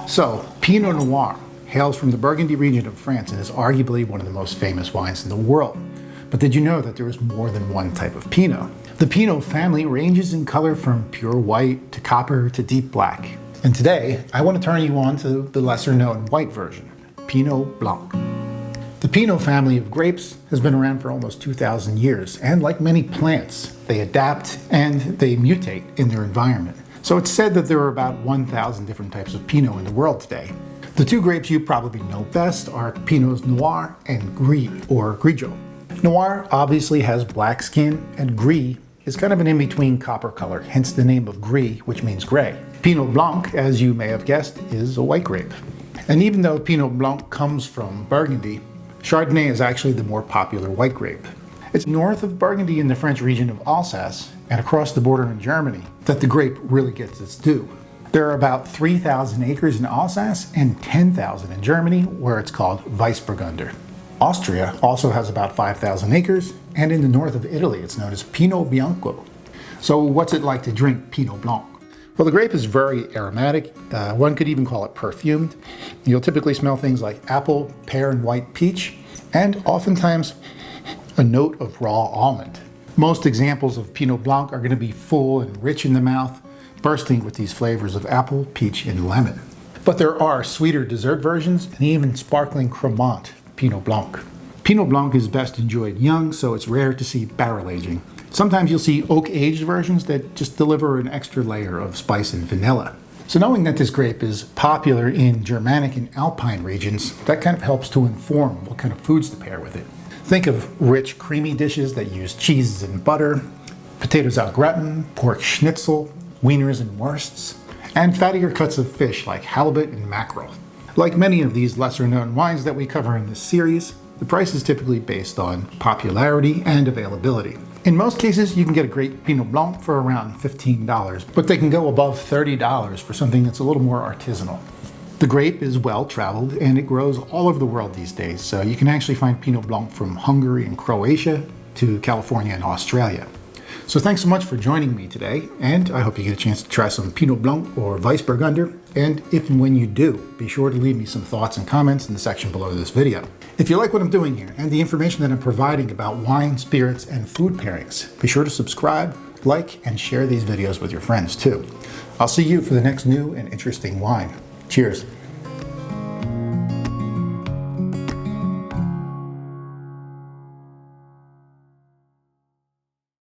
So, Pinot Noir hails from the Burgundy region of France and is arguably one of the most famous wines in the world. But did you know that there is more than one type of Pinot? The Pinot family ranges in color from pure white to copper to deep black. And today, I want to turn you on to the lesser known white version, Pinot Blanc. The Pinot family of grapes has been around for almost 2,000 years, and like many plants, they adapt and they mutate in their environment. So it's said that there are about 1,000 different types of Pinot in the world today. The two grapes you probably know best are Pinots Noir and Gris, or Grigio. Noir obviously has black skin, and Gris is kind of an in-between copper color, hence the name of Gris, which means gray. Pinot Blanc, as you may have guessed, is a white grape. And even though Pinot Blanc comes from Burgundy, Chardonnay is actually the more popular white grape. It's north of Burgundy in the French region of Alsace and across the border in Germany that the grape really gets its due. There are about 3,000 acres in Alsace and 10,000 in Germany, where it's called Weissburgunder. Austria also has about 5,000 acres, and in the north of Italy it's known as Pinot Bianco. So what's it like to drink Pinot Blanc? Well, the grape is very aromatic. One could even call it perfumed. You'll typically smell things like apple, pear, and white peach, and oftentimes a note of raw almond. Most examples of Pinot Blanc are going to be full and rich in the mouth, bursting with these flavors of apple, peach, and lemon. But there are sweeter dessert versions and even sparkling Cremant Pinot Blanc. Pinot Blanc is best enjoyed young, so it's rare to see barrel aging. Sometimes you'll see oak-aged versions that just deliver an extra layer of spice and vanilla. So knowing that this grape is popular in Germanic and Alpine regions, that kind of helps to inform what kind of foods to pair with it. Think of rich, creamy dishes that use cheeses and butter, potatoes au gratin, pork schnitzel, wieners and wursts, and fattier cuts of fish like halibut and mackerel. Like many of these lesser-known wines that we cover in this series, the price is typically based on popularity and availability. In most cases, you can get a great Pinot Blanc for around $15, but they can go above $30 for something that's a little more artisanal. The grape is well traveled and it grows all over the world these days, so you can actually find Pinot Blanc from Hungary and Croatia to California and Australia. So thanks so much for joining me today, and I hope you get a chance to try some Pinot Blanc or Weissburgunder, and if and when you do, be sure to leave me some thoughts and comments in the section below this video. If you like what I'm doing here and the information that I'm providing about wine, spirits, and food pairings, be sure to subscribe, like, and share these videos with your friends too. I'll see you for the next new and interesting wine. Cheers.